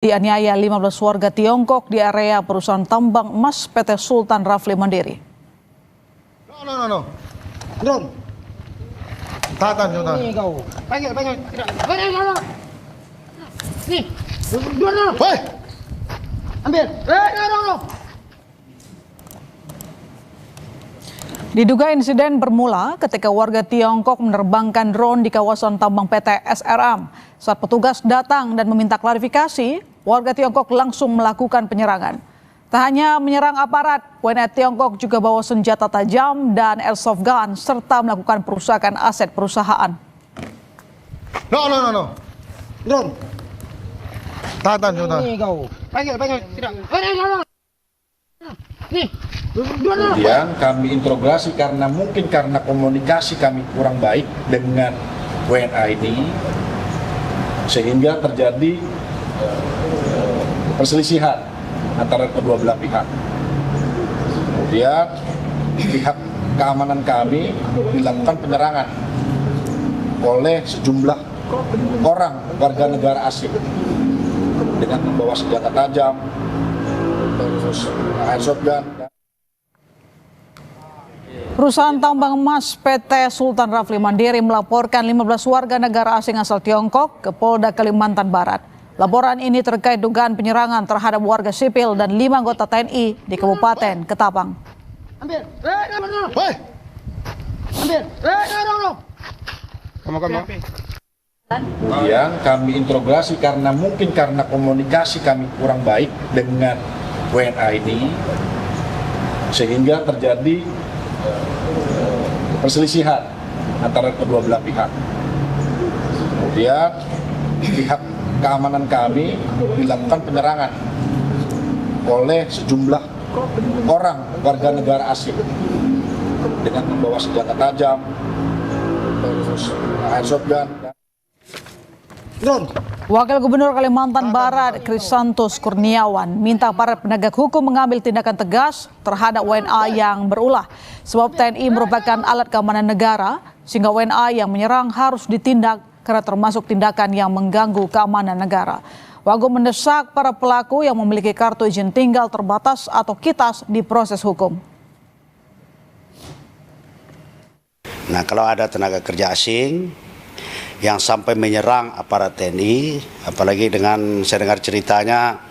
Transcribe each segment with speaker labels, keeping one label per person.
Speaker 1: Dianiaya 15 warga Tiongkok di area perusahaan tambang emas PT Sultan Rafli Mandiri.
Speaker 2: No. Drone. Tahan.
Speaker 3: Ini kau. Panggil. Tidak. No. Nih. Dua.
Speaker 2: Woi.
Speaker 3: Ambil. No.
Speaker 1: Diduga insiden bermula ketika warga Tiongkok menerbangkan drone di kawasan tambang PT SRM. Saat petugas datang dan meminta klarifikasi, warga Tiongkok langsung melakukan penyerangan. Tak hanya menyerang aparat, WNI Tiongkok juga bawa senjata tajam dan airsoft gun serta melakukan perusakan aset perusahaan.
Speaker 2: No. Drone. Tahan.
Speaker 3: Ini kau. Panggil. Tidak. No. Nih. Dua.
Speaker 4: Kemudian kami interogasi karena komunikasi kami kurang baik dengan WNA ini, sehingga terjadi perselisihan antara kedua belah pihak. Kemudian pihak keamanan kami dilakukan penyerangan oleh sejumlah orang warga negara asing dengan membawa senjata tajam, terus airsoft gun.
Speaker 1: Perusahaan tambang emas PT Sultan Rafli Mandiri melaporkan 15 warga negara asing asal Tiongkok ke Polda Kalimantan Barat. Laporan ini terkait dugaan penyerangan terhadap warga sipil dan 5 anggota TNI di Kabupaten Ketapang.
Speaker 3: Ambil.
Speaker 2: Woi.
Speaker 3: Ambil. No.
Speaker 2: Kamu.
Speaker 4: Kemudian kami interogasi karena komunikasi kami kurang baik dengan WNA ini, sehingga terjadi perselisihan antara kedua belah pihak. Kemudian pihak keamanan kami dilakukan penyerangan oleh sejumlah orang warga negara asing dengan membawa senjata tajam, terus airsoft gun.
Speaker 2: Drone.
Speaker 1: Wakil Gubernur Kalimantan Barat Krisantus Kurniawan minta para penegak hukum mengambil tindakan tegas terhadap WNA yang berulah. Sebab TNI merupakan alat keamanan negara, sehingga WNA yang menyerang harus ditindak karena termasuk tindakan yang mengganggu keamanan negara. Wagub mendesak para pelaku yang memiliki kartu izin tinggal terbatas atau KITAS diproses hukum.
Speaker 5: Nah, kalau ada tenaga kerja asing yang sampai menyerang aparat TNI, apalagi dengan saya dengar ceritanya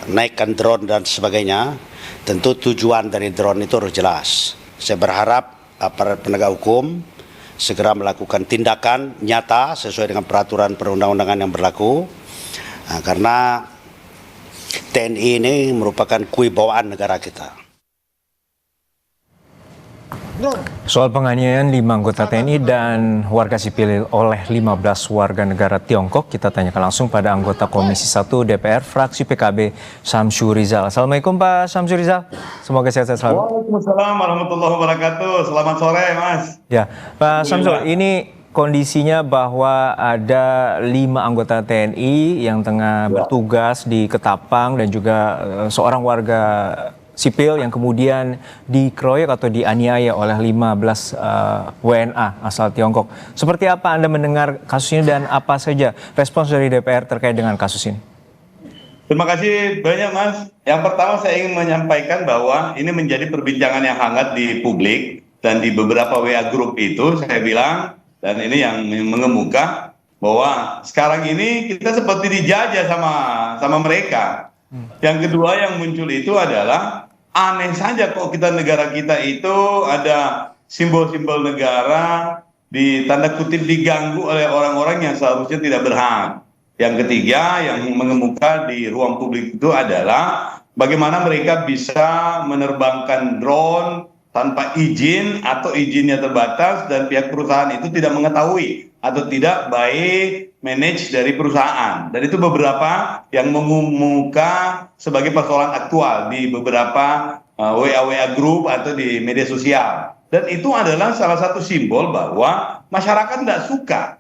Speaker 5: naikkan drone dan sebagainya, tentu tujuan dari drone itu harus jelas. Saya berharap aparat penegak hukum segera melakukan tindakan nyata sesuai dengan peraturan perundang-undangan yang berlaku, karena TNI ini merupakan kewibawaan negara kita.
Speaker 6: Soal penganiayaan 5 anggota TNI dan warga sipil oleh 15 warga negara Tiongkok, kita tanyakan langsung pada anggota Komisi 1 DPR fraksi PKB Samsu Rizal. Assalamualaikum Pak Samsu Rizal, semoga sehat selalu.
Speaker 7: Waalaikumsalam warahmatullahi wabarakatuh. Selamat sore Mas.
Speaker 6: Ya Pak Samsu, ini kondisinya bahwa ada 5 anggota TNI yang tengah bertugas di Ketapang dan juga seorang warga sipil yang kemudian dikeroyok atau dianiaya oleh 15 WNA asal Tiongkok. Seperti apa Anda mendengar kasus ini dan apa saja respons dari DPR terkait dengan kasus ini?
Speaker 7: Terima kasih banyak Mas. Yang pertama saya ingin menyampaikan bahwa ini menjadi perbincangan yang hangat di publik dan di beberapa WA group itu saya bilang, dan ini yang mengemuka bahwa sekarang ini kita seperti dijajah sama mereka. Yang kedua yang muncul itu adalah aneh saja kok negara kita itu ada simbol-simbol negara di tanda kutip diganggu oleh orang-orang yang seharusnya tidak berhak. Yang ketiga yang mengemuka di ruang publik itu adalah bagaimana mereka bisa menerbangkan drone tanpa izin atau izinnya terbatas dan pihak perusahaan itu tidak mengetahui atau tidak baik manage dari perusahaan. Dan itu beberapa yang mengemuka sebagai persoalan aktual di beberapa WA group atau di media sosial. Dan itu adalah salah satu simbol bahwa masyarakat tidak suka.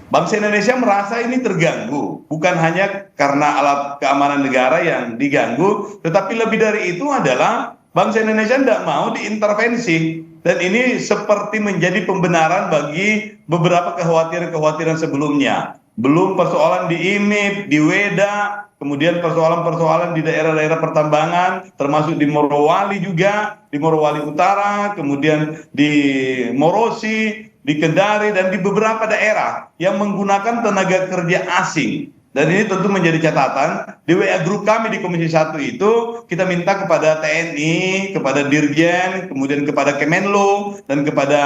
Speaker 7: Bangsa Indonesia merasa ini terganggu. Bukan hanya karena alat keamanan negara yang diganggu, tetapi lebih dari itu adalah bangsa Indonesia tidak mau diintervensi. Dan ini seperti menjadi pembenaran bagi beberapa kekhawatiran-kekhawatiran sebelumnya. belum persoalan di IMIP, di Weda, kemudian persoalan-persoalan di daerah-daerah pertambangan, termasuk di Morowali juga, di Morowali Utara, kemudian di Morosi, di Kendari, dan di beberapa daerah yang menggunakan tenaga kerja asing. Dan ini tentu menjadi catatan, di WA Group kami di Komisi 1 itu, kita minta kepada TNI, kepada Dirjen, kemudian kepada Kemenlo, dan kepada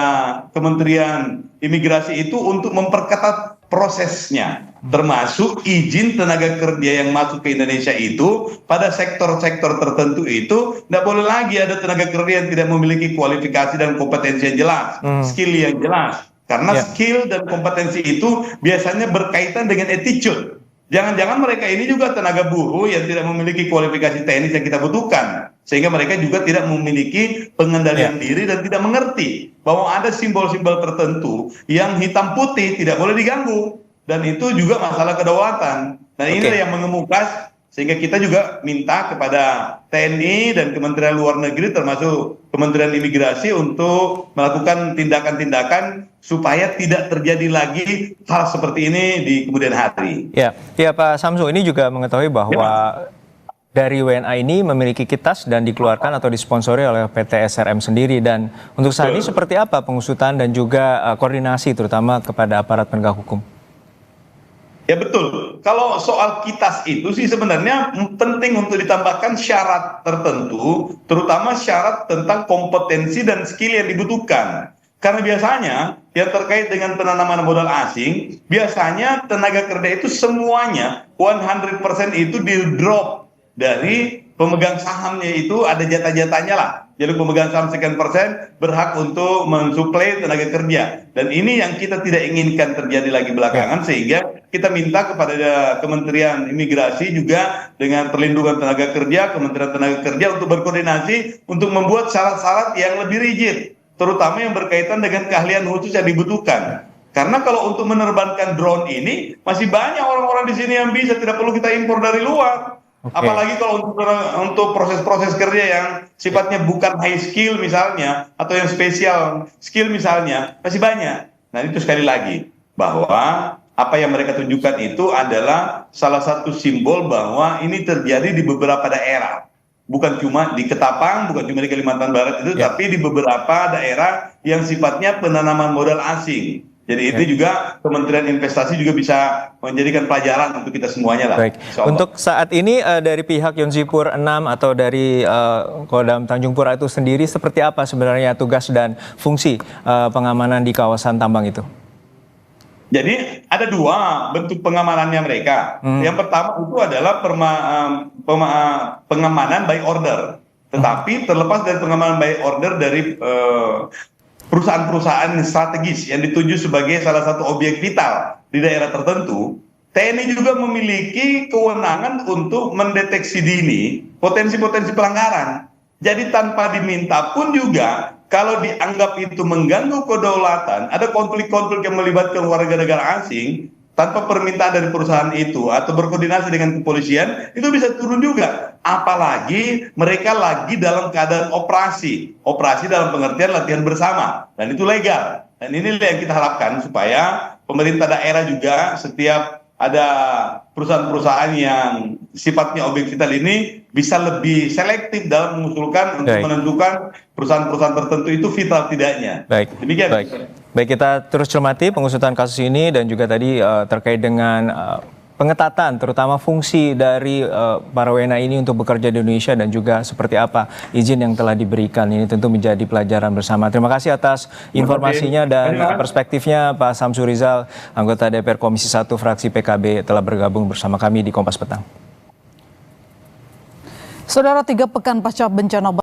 Speaker 7: Kementerian Imigrasi itu untuk memperketat prosesnya, termasuk izin tenaga kerja yang masuk ke Indonesia itu pada sektor-sektor tertentu itu tidak boleh lagi ada tenaga kerja yang tidak memiliki kualifikasi dan kompetensi yang jelas, skill yang jelas, karena skill dan kompetensi itu biasanya berkaitan dengan attitude. Jangan-jangan mereka ini juga tenaga buruh yang tidak memiliki kualifikasi teknis yang kita butuhkan, sehingga mereka juga tidak memiliki pengendalian diri dan tidak mengerti bahwa ada simbol-simbol tertentu yang hitam putih tidak boleh diganggu, dan itu juga masalah kedaulatan. Nah, inilah yang mengemukas, sehingga kita juga minta kepada TNI dan Kementerian Luar Negeri termasuk Kementerian Imigrasi untuk melakukan tindakan-tindakan supaya tidak terjadi lagi hal seperti ini di kemudian hari. Ya
Speaker 6: Pak Samsu, ini juga mengetahui bahwa dari WNA ini memiliki kitas dan dikeluarkan atau disponsori oleh PT SRM sendiri, dan untuk saat ini seperti apa pengusutan dan juga koordinasi terutama kepada aparat penegak hukum?
Speaker 7: Ya betul, kalau soal kitas itu sih sebenarnya penting untuk ditambahkan syarat tertentu, terutama syarat tentang kompetensi dan skill yang dibutuhkan. Karena biasanya yang terkait dengan penanaman modal asing, biasanya tenaga kerja itu semuanya 100% itu di drop dari pemegang sahamnya, itu ada jatah-jatahnya lah. Jadi pemegang saham sekian persen berhak untuk mensuplai tenaga kerja. Dan ini yang kita tidak inginkan terjadi lagi belakangan, sehingga kita minta kepada Kementerian Imigrasi juga dengan perlindungan tenaga kerja, Kementerian Tenaga Kerja untuk berkoordinasi untuk membuat syarat-syarat yang lebih rigid, terutama yang berkaitan dengan keahlian khusus yang dibutuhkan. Karena kalau untuk menerbangkan drone ini, masih banyak orang-orang di sini yang bisa, tidak perlu kita impor dari luar. Apalagi kalau untuk proses-proses kerja yang sifatnya bukan high skill misalnya, atau yang spesial skill misalnya, masih banyak. Nah, itu sekali lagi, bahwa apa yang mereka tunjukkan itu adalah salah satu simbol bahwa ini terjadi di beberapa daerah. Bukan cuma di Ketapang, bukan cuma di Kalimantan Barat itu, tapi di beberapa daerah yang sifatnya penanaman modal asing. Jadi itu juga Kementerian Investasi juga bisa menjadikan pelajaran untuk kita semuanya lah.
Speaker 6: Baik. Untuk saat ini dari pihak Yonsipur 6 atau dari Kodam Tanjung Pura itu sendiri seperti apa sebenarnya tugas dan fungsi pengamanan di kawasan tambang itu?
Speaker 7: Jadi ada dua bentuk pengamanannya mereka. Yang pertama itu adalah pengamanan by order. Tetapi terlepas dari pengamanan by order dari perusahaan-perusahaan strategis yang dituju sebagai salah satu objek vital di daerah tertentu, TNI juga memiliki kewenangan untuk mendeteksi dini potensi-potensi pelanggaran. Jadi tanpa diminta pun juga, kalau dianggap itu mengganggu kedaulatan, ada konflik-konflik yang melibatkan warga negara asing, tanpa permintaan dari perusahaan itu atau berkoordinasi dengan kepolisian, itu bisa turun juga. Apalagi mereka lagi dalam keadaan operasi dalam pengertian latihan bersama, dan itu legal. Dan inilah yang kita harapkan, supaya pemerintah daerah juga setiap ada perusahaan-perusahaan yang sifatnya objek vital ini bisa lebih selektif dalam mengusulkan untuk menentukan perusahaan-perusahaan tertentu itu vital tidaknya.
Speaker 6: Baik.
Speaker 7: Demikian.
Speaker 6: Baik, kita terus cermati pengusutan kasus ini dan juga tadi terkait dengan pengetatan terutama fungsi dari para WNA ini untuk bekerja di Indonesia dan juga seperti apa izin yang telah diberikan. Ini tentu menjadi pelajaran bersama. Terima kasih atas informasinya dan perspektifnya Pak Samsu Rizal, anggota DPR Komisi 1 fraksi PKB, telah bergabung bersama kami di Kompas Petang.
Speaker 1: Saudara, 3 pekan pasca bencana